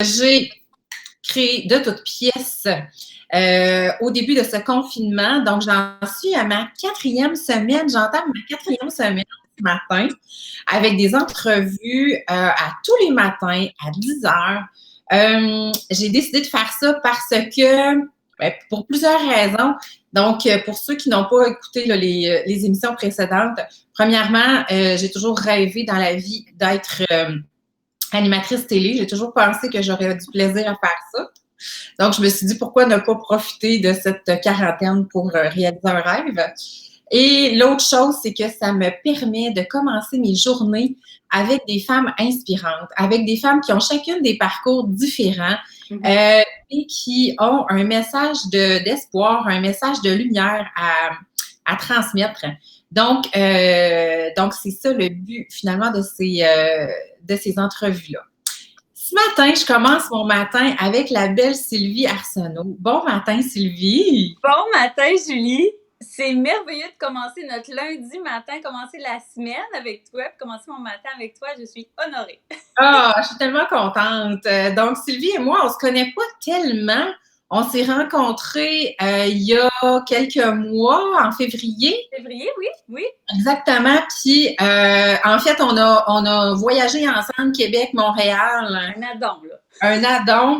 j'ai créé de toutes pièces au début de ce confinement. Donc, j'en suis à ma 4e semaine. J'entame ma 4e semaine ce matin avec des entrevues à tous les matins à 10 heures. J'ai décidé de faire ça parce que, pour plusieurs raisons. Donc, pour ceux qui n'ont pas écouté là, les émissions précédentes, premièrement, j'ai toujours rêvé dans la vie d'être animatrice télé. J'ai toujours pensé que j'aurais du plaisir à faire ça. Donc, je me suis dit, pourquoi ne pas profiter de cette quarantaine pour réaliser un rêve? Et l'autre chose, c'est que ça me permet de commencer mes journées avec des femmes inspirantes, avec des femmes qui ont chacune des parcours différents et qui ont un message d'espoir, un message de lumière à transmettre. Donc, c'est ça le but finalement de ces entrevues-là. Ce matin, je commence mon matin avec la belle Sylvie Arsenault. Bon matin, Sylvie! Bon matin, Julie! C'est merveilleux de commencer notre lundi matin, commencer la semaine avec toi, puis commencer mon matin avec toi. Je suis honorée. Ah, je suis tellement contente. Donc, Sylvie et moi, on se connaît pas tellement. On s'est rencontrés il y a quelques mois, en février. Février, oui. Exactement. Puis, en fait, on a voyagé ensemble Québec-Montréal. Un addon, là. Un addon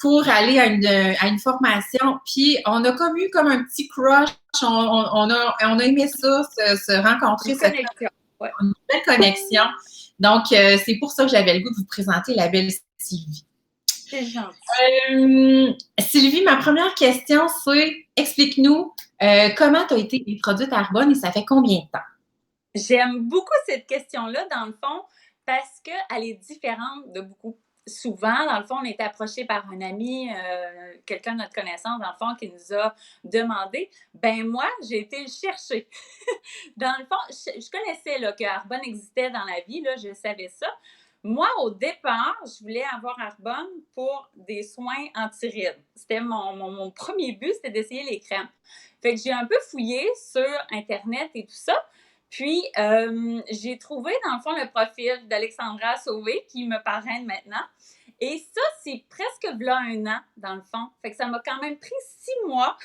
pour aller à une formation. Puis, on a comme eu comme un petit crush. On a aimé ça, se rencontrer. Une connexion. Ouais. Une belle connexion. Donc, c'est pour ça que j'avais le goût de vous présenter la belle Sylvie. C'est gentil. Sylvie, ma première question, c'est explique-nous comment tu as été introduite à Arbonne et ça fait combien de temps? J'aime beaucoup cette question-là, dans le fond, parce qu'elle est différente de beaucoup. Souvent, dans le fond, on est approché par un ami, quelqu'un de notre connaissance, dans le fond, qui nous a demandé. Ben moi, j'ai été le chercher. Dans le fond, je connaissais là, que Arbonne existait dans la vie, là, je savais ça. Moi, au départ, je voulais avoir Arbonne pour des soins anti-rides. C'était mon premier but, c'était d'essayer les crèmes. Fait que j'ai un peu fouillé sur Internet et tout ça. Puis, j'ai trouvé, dans le fond, le profil d'Alexandra Sauvé, qui me parraine maintenant. Et ça, c'est presque là 1 an, dans le fond. Fait que ça m'a quand même pris 6 mois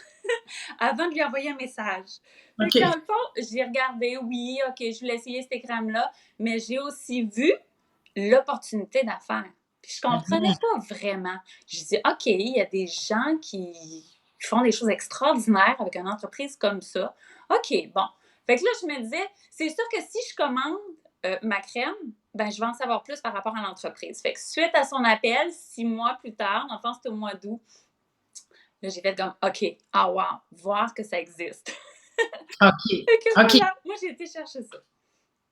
avant de lui envoyer un message. Fait que dans le fond, j'ai regardé, oui, OK, je voulais essayer cette crème-là, mais j'ai aussi vu l'opportunité d'affaires. Puis je comprenais pas vraiment. Je dis, OK, il y a des gens qui font des choses extraordinaires avec une entreprise comme ça. OK, bon. Fait que là, je me disais, c'est sûr que si je commande ma crème, ben, je vais en savoir plus par rapport à l'entreprise. Fait que suite à son appel, 6 mois plus tard, dans le fond, c'était au mois d'août, là, j'ai fait comme, OK, ah wow, voir que ça existe. OK. Fait que voilà, moi, j'ai été chercher ça.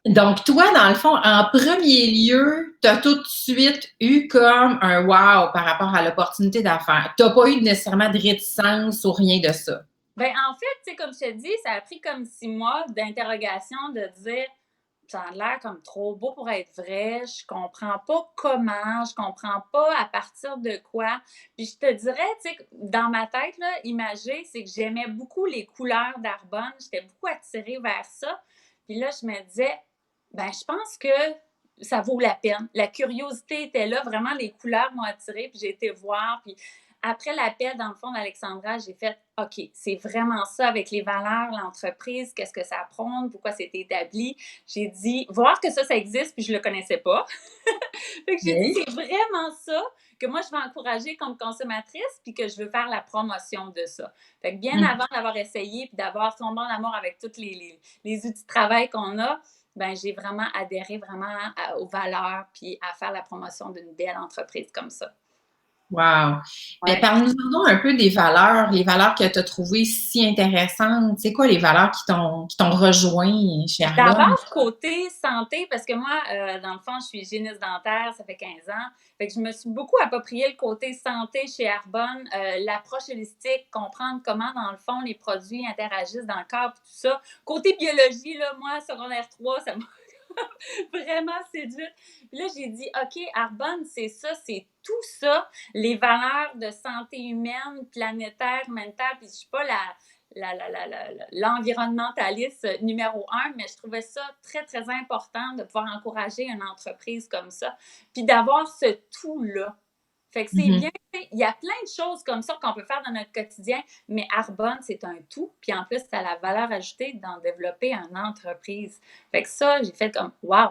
Donc, toi, dans le fond, en premier lieu, tu as tout de suite eu comme un wow par rapport à l'opportunité d'affaires. Tu n'as pas eu nécessairement de réticence ou rien de ça. Ben, en fait, tu sais, comme je te dis, ça a pris comme 6 mois d'interrogation de dire ça a l'air comme trop beau pour être vrai, je comprends pas comment, je comprends pas à partir de quoi. Puis je te dirais, tu sais, dans ma tête, là, imagée, c'est que j'aimais beaucoup les couleurs d'Arbonne, j'étais beaucoup attirée vers ça. Puis là, je me disais, ben, je pense que ça vaut la peine. La curiosité était là, vraiment, les couleurs m'ont attirée, puis j'ai été voir, puis après l'appel, dans le fond, d'Alexandra, j'ai fait OK, c'est vraiment ça avec les valeurs, l'entreprise, qu'est-ce que ça prône, pourquoi c'était établi. J'ai dit, voir que ça existe, puis je le connaissais pas. Fait que j'ai dit, c'est vraiment ça que moi, je vais encourager comme consommatrice, puis que je veux faire la promotion de ça. Fait que bien avant d'avoir essayé, puis d'avoir tombé en amour avec tous les outils de travail qu'on a, ben j'ai vraiment adhéré vraiment aux valeurs, puis à faire la promotion d'une belle entreprise comme ça. Wow! Mais parle-nous un peu des valeurs, les valeurs que tu as trouvées si intéressantes. C'est quoi les valeurs qui t'ont rejoint chez Arbonne? D'abord, côté santé, parce que moi, dans le fond, je suis hygiéniste dentaire, ça fait 15 ans. Fait que je me suis beaucoup approprié le côté santé chez Arbonne, l'approche holistique, comprendre comment, dans le fond, les produits interagissent dans le corps, tout ça. Côté biologie, là, moi, secondaire 3, ça m'a vraiment séduite. Puis là, j'ai dit, OK, Arbonne, c'est ça, c'est tout ça, les valeurs de santé humaine, planétaire, humanitaire, puis je suis pas l'environnementaliste numéro 1, mais je trouvais ça très, très important de pouvoir encourager une entreprise comme ça, puis d'avoir ce tout-là. Fait que c'est bien, il y a plein de choses comme ça qu'on peut faire dans notre quotidien, mais Arbonne, c'est un tout. Puis en plus, ça a la valeur ajoutée d'en développer une entreprise. Fait que ça, j'ai fait comme, wow,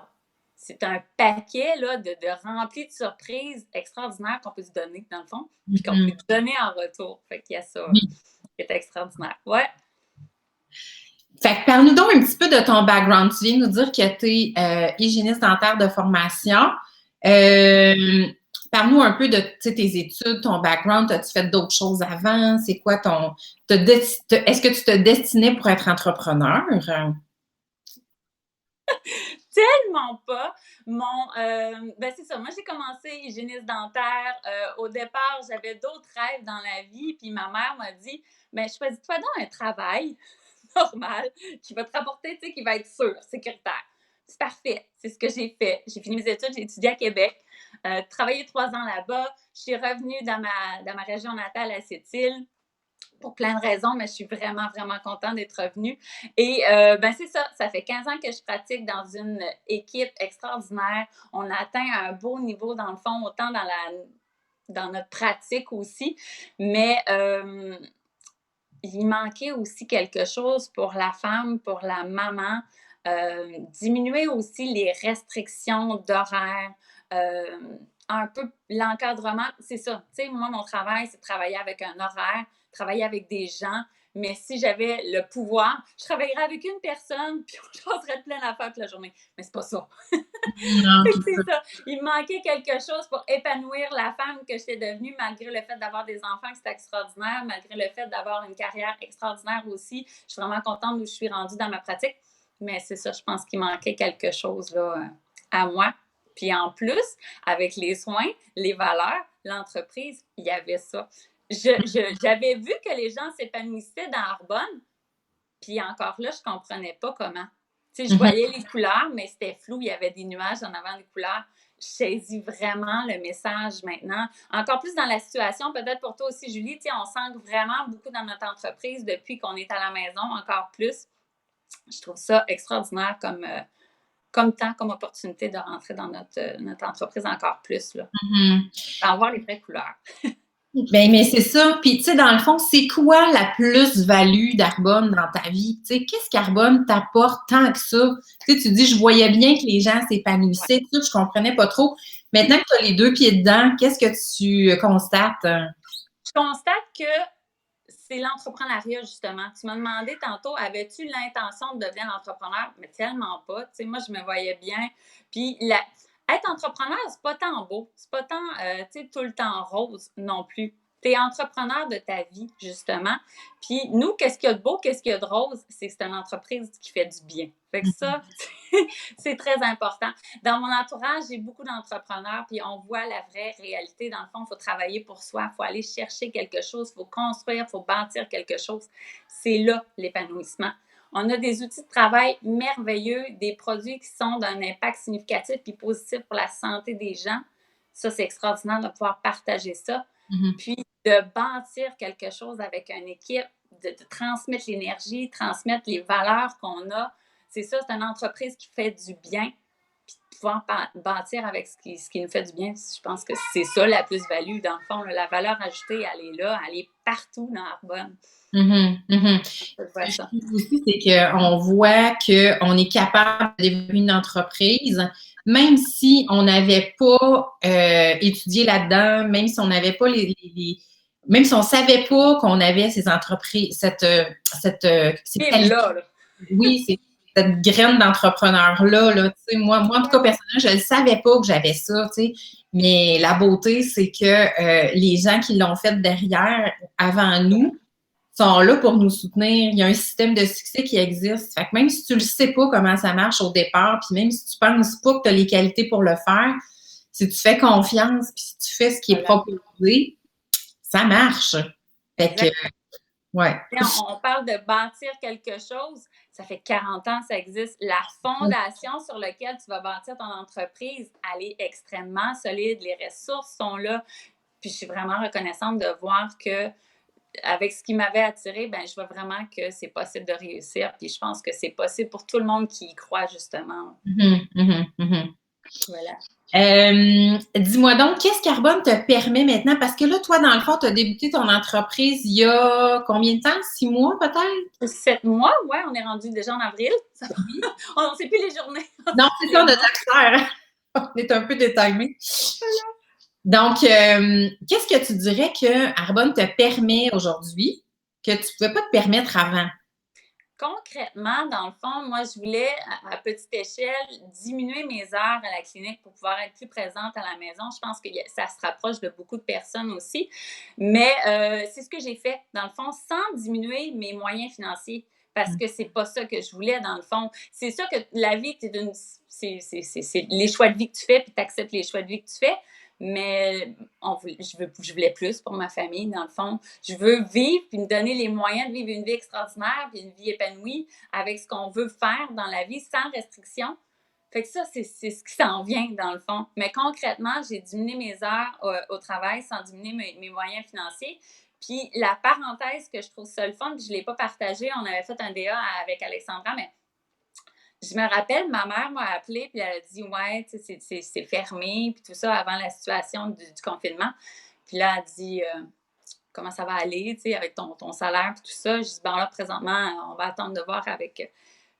c'est un paquet là, de rempli de surprises extraordinaires qu'on peut se donner, dans le fond, puis qu'on peut donner en retour. Fait qu'il y a ça qui est extraordinaire. Ouais. Fait que parle-nous donc un petit peu de ton background. Tu viens de nous dire que tu es hygiéniste dentaire de formation. Parle-nous un peu de tes études, ton background. As-tu fait d'autres choses avant? C'est quoi ton... Est-ce que tu te destinais pour être entrepreneur? Tellement pas. Ben c'est ça. Moi, j'ai commencé hygiéniste dentaire. Au départ, j'avais d'autres rêves dans la vie. Puis ma mère m'a dit, ben choisis-toi donc un travail normal qui va te rapporter, tu sais, qui va être sûr, sécuritaire. C'est parfait. C'est ce que j'ai fait. J'ai fini mes études, j'ai étudié à Québec, travaillé 3 ans là-bas. Je suis revenue dans ma région natale à Sept-Îles pour plein de raisons, mais je suis vraiment, vraiment contente d'être revenue. Et ben c'est ça, ça fait 15 ans que je pratique dans une équipe extraordinaire. On a atteint un beau niveau, dans le fond, autant dans notre pratique aussi, mais il manquait aussi quelque chose pour la femme, pour la maman, diminuer aussi les restrictions d'horaire, un peu l'encadrement. C'est ça, tu sais, moi, mon travail, c'est de travailler avec un horaire, travailler avec des gens, mais si j'avais le pouvoir, je travaillerais avec une personne, puis je passerais plein d'affaires toute la journée. Mais c'est pas ça. Non, C'est ça. Il me manquait quelque chose pour épanouir la femme que j'étais devenue, malgré le fait d'avoir des enfants, que c'était extraordinaire, malgré le fait d'avoir une carrière extraordinaire aussi. Je suis vraiment contente d'où je suis rendue dans ma pratique. Mais c'est ça, je pense qu'il manquait quelque chose là, à moi. Puis en plus, avec les soins, les valeurs, l'entreprise, il y avait ça. J'avais vu que les gens s'épanouissaient dans Arbonne, puis encore là, je ne comprenais pas comment. Tu sais, je voyais les couleurs, mais c'était flou. Il y avait des nuages en avant des couleurs. Je saisis vraiment le message maintenant. Encore plus dans la situation, peut-être pour toi aussi, Julie, tu sais, on sent vraiment beaucoup dans notre entreprise depuis qu'on est à la maison, encore plus. Je trouve ça extraordinaire comme temps, comme opportunité de rentrer dans notre entreprise encore plus, là. D'en voir les vraies couleurs. Ben, mais c'est ça. Puis, tu sais, dans le fond, c'est quoi la plus-value d'Arbonne dans ta vie? Tu sais, qu'est-ce qu'Arbonne t'apporte tant que ça? Tu sais, tu dis, je voyais bien que les gens s'épanouissaient, tout, je comprenais pas trop. Maintenant que tu as les 2 pieds dedans, qu'est-ce que tu constates? Je constate que c'est l'entrepreneuriat, justement. Tu m'as demandé tantôt, avais-tu l'intention de devenir entrepreneur? Mais tellement pas. Tu sais, moi, je me voyais bien. Puis, être entrepreneur, c'est pas tant beau. C'est pas tant, tu sais, tout le temps rose non plus. Tu es entrepreneur de ta vie, justement. Puis, nous, qu'est-ce qu'il y a de beau, qu'est-ce qu'il y a de rose? C'est que c'est une entreprise qui fait du bien. Fait que ça, c'est très important. Dans mon entourage, j'ai beaucoup d'entrepreneurs, puis on voit la vraie réalité. Dans le fond, il faut travailler pour soi, il faut aller chercher quelque chose, il faut construire, il faut bâtir quelque chose. C'est là l'épanouissement. On a des outils de travail merveilleux, des produits qui sont d'un impact significatif et positif pour la santé des gens. Ça, c'est extraordinaire de pouvoir partager ça. Puis de bâtir quelque chose avec une équipe, de transmettre l'énergie, transmettre les valeurs qu'on a. C'est ça, c'est une entreprise qui fait du bien, puis de pouvoir bâtir avec ce qui nous fait du bien. Je pense que c'est ça la plus-value, dans le fond. Là, la valeur ajoutée, elle est là, elle est partout dans Arbonne. Ce que je trouve aussi, c'est qu'on voit qu'on est capable de développer une entreprise, même si on n'avait pas étudié là-dedans, même si on n'avait pas même si on ne savait pas qu'on avait ces entreprises, oui, c'est cette graine d'entrepreneur-là. Là, moi, en tout cas, personnellement, je ne savais pas que j'avais ça. Mais la beauté, c'est que les gens qui l'ont fait derrière, avant nous, sont là pour nous soutenir. Il y a un système de succès qui existe. Fait que même si tu ne sais pas comment ça marche au départ, puis même si tu ne penses pas que tu as les qualités pour le faire, si tu fais confiance, puis si tu fais ce qui est proposé, ça marche. Fait que, ouais. On parle de bâtir quelque chose. Ça fait 40 ans que ça existe. La fondation sur laquelle tu vas bâtir ton entreprise, elle est extrêmement solide. Les ressources sont là. Puis je suis vraiment reconnaissante de voir que avec ce qui m'avait attirée, ben, je vois vraiment que c'est possible de réussir. Puis je pense que c'est possible pour tout le monde qui y croit, justement. Voilà. Dis-moi donc, qu'est-ce qu'Arbonne te permet maintenant? Parce que là, toi, dans le fond, tu as débuté ton entreprise il y a combien de temps? 6 mois, peut-être? 7 mois, ouais, on est rendu déjà en avril. Oui. On ne sait plus les journées. Non, c'est ça, on a de la claire. On est un peu détimé. Donc, qu'est-ce que tu dirais que Arbonne te permet aujourd'hui que tu ne pouvais pas te permettre avant? Concrètement, dans le fond, moi, je voulais, à petite échelle, diminuer mes heures à la clinique pour pouvoir être plus présente à la maison. Je pense que ça se rapproche de beaucoup de personnes aussi. Mais c'est ce que j'ai fait, dans le fond, sans diminuer mes moyens financiers. Parce que c'est pas ça que je voulais, dans le fond. C'est ça que la vie, c'est les choix de vie que tu fais, puis tu acceptes les choix de vie que tu fais. Mais je voulais plus pour ma famille, dans le fond. Je veux vivre puis me donner les moyens de vivre une vie extraordinaire puis une vie épanouie avec ce qu'on veut faire dans la vie sans restriction. Fait que ça, c'est ce qui s'en vient, dans le fond. Mais concrètement, j'ai diminué mes heures au travail sans diminuer mes moyens financiers. Puis la parenthèse que je trouve ça le fun, puis je ne l'ai pas partagé, on avait fait un DA avec Alexandra, mais je me rappelle, ma mère m'a appelée, puis elle a dit, ouais, tu sais, c'est fermé, puis tout ça, avant la situation du confinement. Puis là, elle a dit, comment ça va aller, tu sais, avec ton salaire, puis tout ça. Je dis, bon, là, présentement, on va attendre de voir avec.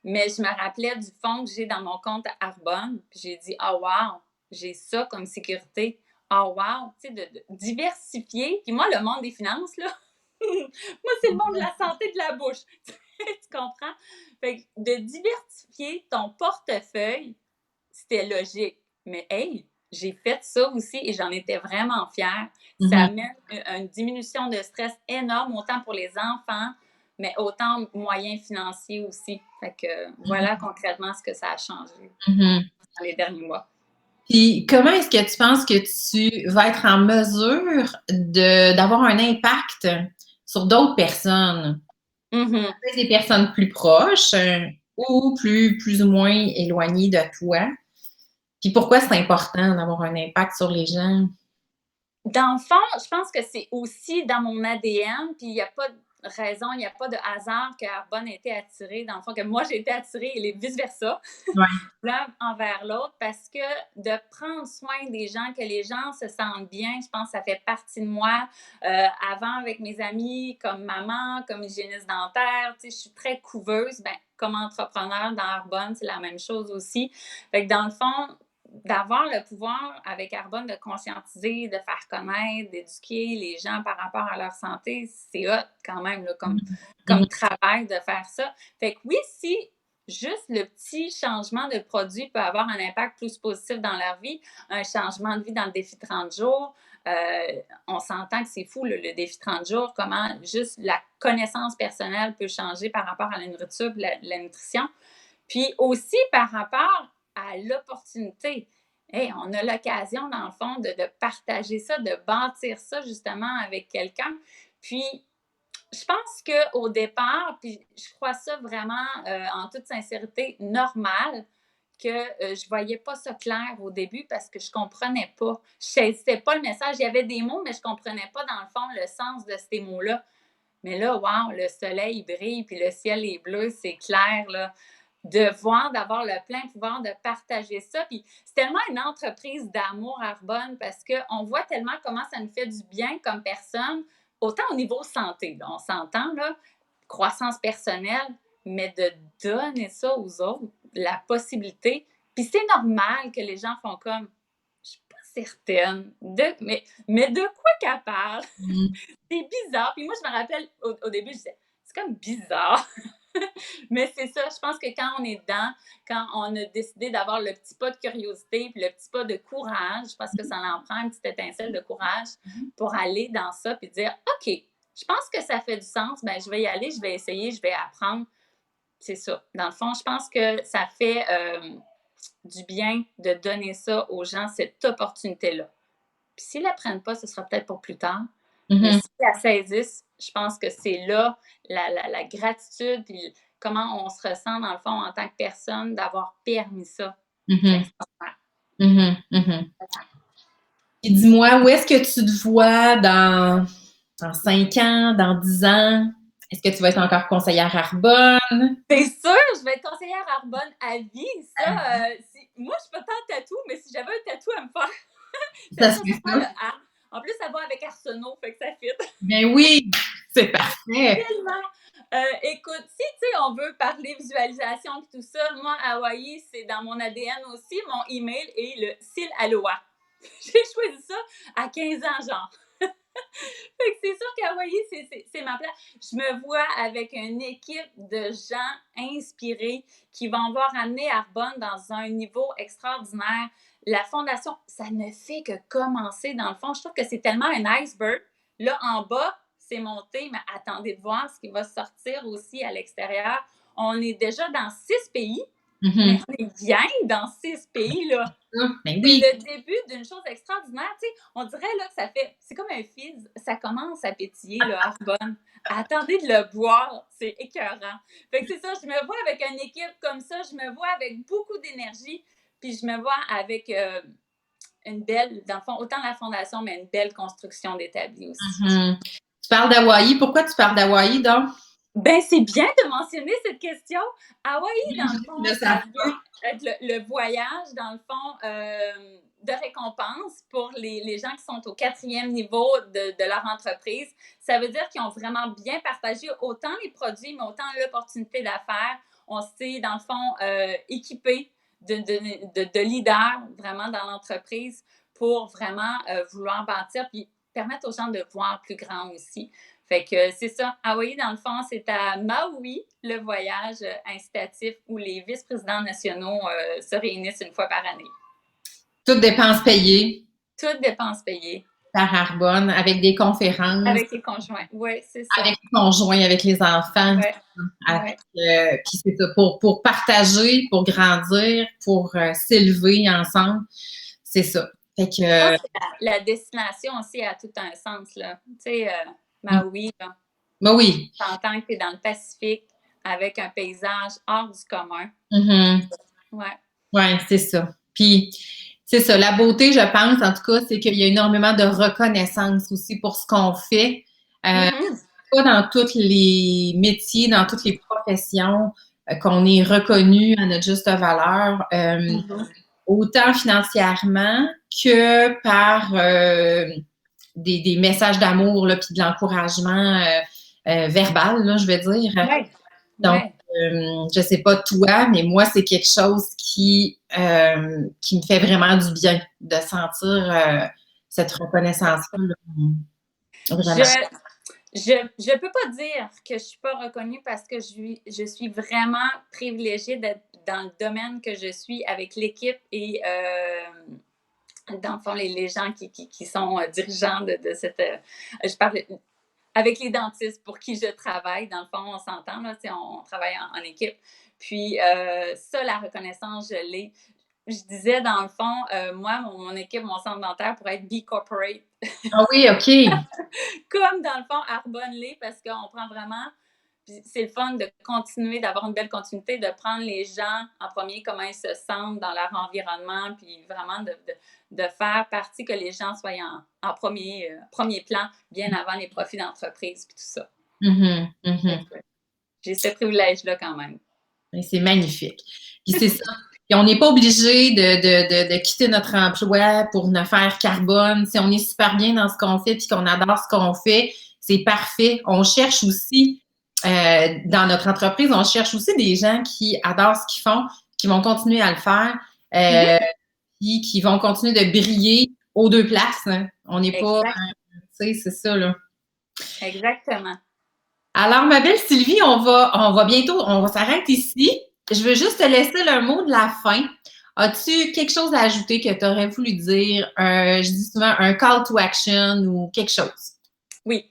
Mais je me rappelais du fonds que j'ai dans mon compte à Arbonne, puis j'ai dit, oh, wow, j'ai ça comme sécurité. Oh, wow, tu sais, de diversifier. Puis moi, le monde des finances, là, moi, c'est le monde de la santé de la bouche. Tu comprends? Fait que de diversifier ton portefeuille, c'était logique. Mais hey, j'ai fait ça aussi et j'en étais vraiment fière. Ça amène une diminution de stress énorme, autant pour les enfants, mais autant moyens financiers aussi. Fait que voilà concrètement ce que ça a changé dans les derniers mois. Puis, comment est-ce que tu penses que tu vas être en mesure d'avoir un impact sur d'autres personnes? Des personnes plus proches ou plus ou moins éloignées de toi? Puis pourquoi c'est important d'avoir un impact sur les gens? Dans le fond, je pense que c'est aussi dans mon ADN, puis il n'y a pas de raison, il n'y a pas de hasard que Arbonne ait été attirée. Dans le fond, que moi, j'ai été attirée et vice-versa, Ouais. l'un envers l'autre, parce que de prendre soin des gens, que les gens se sentent bien, je pense que ça fait partie de moi. Avant, avec mes amis, comme maman, comme hygiéniste dentaire, tu sais, je suis très couveuse. Ben, comme entrepreneur dans Arbonne, c'est la même chose aussi. Fait que dans le fond, d'avoir le pouvoir avec Arbonne de conscientiser, de faire connaître, d'éduquer les gens par rapport à leur santé, c'est hot quand même là, comme travail de faire ça. Fait que oui, si juste le petit changement de produit peut avoir un impact plus positif dans leur vie, un changement de vie dans le défi 30 jours, on s'entend que c'est fou le défi 30 jours, comment juste la connaissance personnelle peut changer par rapport à la nourriture, la nutrition. Puis aussi par rapport à l'opportunité. Hey, on a l'occasion, dans le fond, de partager ça, de bâtir ça justement avec quelqu'un. Puis, je pense qu'au départ, puis je crois ça vraiment en toute sincérité normal, que je ne voyais pas ça clair au début parce que je ne comprenais pas. Je saisissais pas le message. Il y avait des mots, mais je ne comprenais pas, dans le fond, le sens de ces mots-là. Mais là, wow, le soleil brille, puis le ciel est bleu, c'est clair, là. De voir, d'avoir le plein pouvoir de partager ça. Puis c'est tellement une entreprise d'amour Arbonne parce qu'on voit tellement comment ça nous fait du bien comme personne, autant au niveau santé, là, on s'entend, là, croissance personnelle, mais de donner ça aux autres, la possibilité. Puis c'est normal que les gens font comme, je suis pas certaine, mais de quoi qu'elle parle? C'est bizarre. Puis moi, je me rappelle, au début, je disais, c'est comme bizarre. Mais c'est ça, je pense que quand on est dedans, quand on a décidé d'avoir le petit pas de curiosité puis le petit pas de courage, parce que ça en prend une petite étincelle de courage pour aller dans ça puis dire OK, je pense que ça fait du sens, ben je vais y aller, je vais essayer, je vais apprendre. C'est ça. Dans le fond, je pense que ça fait du bien de donner ça aux gens, cette opportunité-là. Puis s'ils ne la prennent pas, ce sera peut-être pour plus tard. Mais s'ils la saisissent, je pense que c'est là la gratitude puis comment on se ressent, dans le fond, en tant que personne, d'avoir permis ça. C'est extraordinaire. Et dis-moi, où est-ce que tu te vois dans 5 ans, dans 10 ans? Est-ce que tu vas être encore conseillère Arbonne? C'est sûr, je vais être conseillère Arbonne à vie. Ça, moi, je suis pas tant tatou, mais si j'avais un tatou à me faire, Ça ça se fait serait le ça? A. En plus, ça va avec Arsenault, fait que ça fit. Ben oui, c'est parfait. Tellement. Écoute, si tu sais, on veut parler visualisation et tout ça, moi, Hawaï, c'est dans mon ADN aussi. Mon email est le Sil Aloha. J'ai choisi ça à 15 ans, genre. Fait que c'est sûr qu'Hawaï, c'est ma place. Je me vois avec une équipe de gens inspirés qui vont voir amener Arbonne dans un niveau extraordinaire. La fondation, ça ne fait que commencer dans le fond. Je trouve que c'est tellement un iceberg. Là, en bas, c'est monté, mais attendez de voir ce qui va sortir aussi à l'extérieur. On est déjà dans 6 pays, mais on est bien dans 6 pays, là. Ben C'est oui. le début d'une chose extraordinaire. Tu sais, on dirait là, que ça fait. C'est comme un fizz. Ça commence à pétiller, le Arbonne. Attendez de le boire. C'est écœurant. Fait que c'est ça, je me vois avec une équipe comme ça. Je me vois avec beaucoup d'énergie. Puis je me vois avec une belle, dans le fond, autant la fondation, mais une belle construction d'établi aussi. Tu parles d'Hawaï. Pourquoi tu parles d'Hawaï, donc? Ben, c'est bien de mentionner cette question. Hawaï, dans le fond, Le ça savent veut être le voyage, dans le fond, de récompense pour les gens qui sont au 4e niveau de leur entreprise. Ça veut dire qu'ils ont vraiment bien partagé autant les produits, mais autant l'opportunité d'affaires. On s'est, dans le fond, équipé de leaders vraiment dans l'entreprise pour vraiment vouloir bâtir puis permettre aux gens de voir plus grand aussi. Fait que c'est ça. Hawaï, dans le fond, c'est à Maui, le voyage incitatif où les vice-présidents nationaux se réunissent une fois par année. Toutes dépenses payées Toutes dépenses payées. par Arbonne, avec des conférences. Avec les conjoints. Oui, c'est ça. Avec les conjoints, avec les enfants. Ouais. Avec, puis c'est ça, pour partager, pour grandir, pour s'élever ensemble. C'est ça. Fait que, la destination aussi a tout un sens, là. Tu sais, Maui, là. Ben oui. T'entends que tu es dans le Pacifique avec un paysage hors du commun. Ouais. Ouais, c'est ça. Puis, c'est ça. La beauté, je pense, en tout cas, c'est qu'il y a énormément de reconnaissance aussi pour ce qu'on fait. Pas dans tous les métiers, dans toutes les professions qu'on est reconnu à notre juste valeur, autant financièrement que par des messages d'amour là, puis de l'encouragement verbal, là, je vais dire. Ouais. Donc, je sais pas toi, mais moi, c'est quelque chose qui me fait vraiment du bien de sentir cette reconnaissance-là. Je peux pas dire que je suis pas reconnue parce que je suis vraiment privilégiée d'être dans le domaine que je suis avec l'équipe et dans le fond, les gens qui sont dirigeants de cette. Je parle avec les dentistes pour qui je travaille. Dans le fond, on s'entend, là, on travaille en équipe. Puis ça, la reconnaissance, je l'ai. Je disais, dans le fond, moi, mon équipe, mon centre dentaire pourrait être B Corporate. Ah oui, OK. Comme dans le fond, Arbonne l'est, parce qu'on prend vraiment. Puis c'est le fun de continuer, d'avoir une belle continuité, de prendre les gens en premier, comment ils se sentent dans leur environnement, puis vraiment de faire partie que les gens soient en premier plan, bien avant les profits d'entreprise, puis tout ça. J'ai ce privilège-là quand même. C'est magnifique. Puis c'est ça. Puis on n'est pas obligé de quitter notre emploi pour ne faire carbone. Si on est super bien dans ce qu'on fait puis qu'on adore ce qu'on fait, c'est parfait. On cherche aussi, dans notre entreprise, on cherche aussi des gens qui adorent ce qu'ils font, qui vont continuer à le faire, puis qui vont continuer de briller aux deux places. Hein. On n'est pas... tu sais, c'est ça, là. Exactement. Alors, ma belle Sylvie, on va bientôt, on va s'arrêter ici. Je veux juste te laisser le mot de la fin. As-tu quelque chose à ajouter que tu aurais voulu dire? Je dis souvent un call to action ou quelque chose. Oui.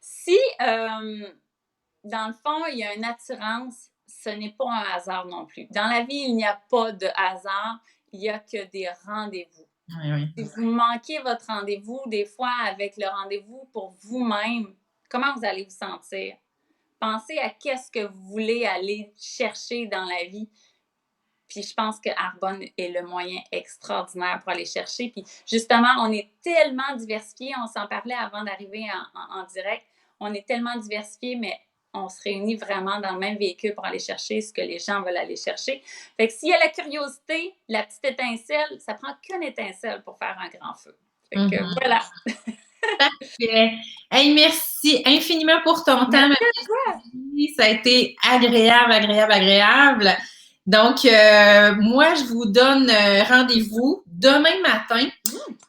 Si, dans le fond, il y a une attirance, ce n'est pas un hasard non plus. Dans la vie, il n'y a pas de hasard, il n'y a que des rendez-vous. Oui. Si vous manquez votre rendez-vous, des fois, avec le rendez-vous pour vous-même, comment vous allez vous sentir? Pensez à qu'est-ce que vous voulez aller chercher dans la vie. Puis je pense que Arbonne est le moyen extraordinaire pour aller chercher. Puis justement, on est tellement diversifiés, on s'en parlait avant d'arriver en direct, on est tellement diversifiés, mais on se réunit vraiment dans le même véhicule pour aller chercher ce que les gens veulent aller chercher. Fait que s'il y a la curiosité, la petite étincelle, ça prend qu'une étincelle pour faire un grand feu. Fait que voilà. Parfait. Hey, merci infiniment pour ton temps. Ça a été agréable, agréable, agréable. Donc, moi, je vous donne rendez-vous demain matin.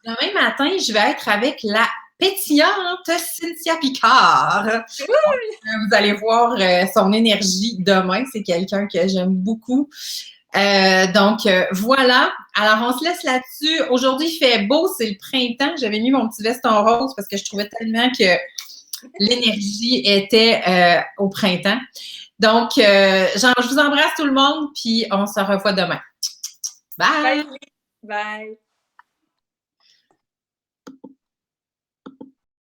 Demain matin, je vais être avec la pétillante Cynthia Picard. Donc, vous allez voir son énergie demain. C'est quelqu'un que j'aime beaucoup. Donc, voilà. Alors, on se laisse là-dessus. Aujourd'hui, il fait beau, c'est le printemps. J'avais mis mon petit veston rose parce que je trouvais tellement que l'énergie était au printemps. Donc, je vous embrasse tout le monde, puis on se revoit demain. Bye! Bye! Bye!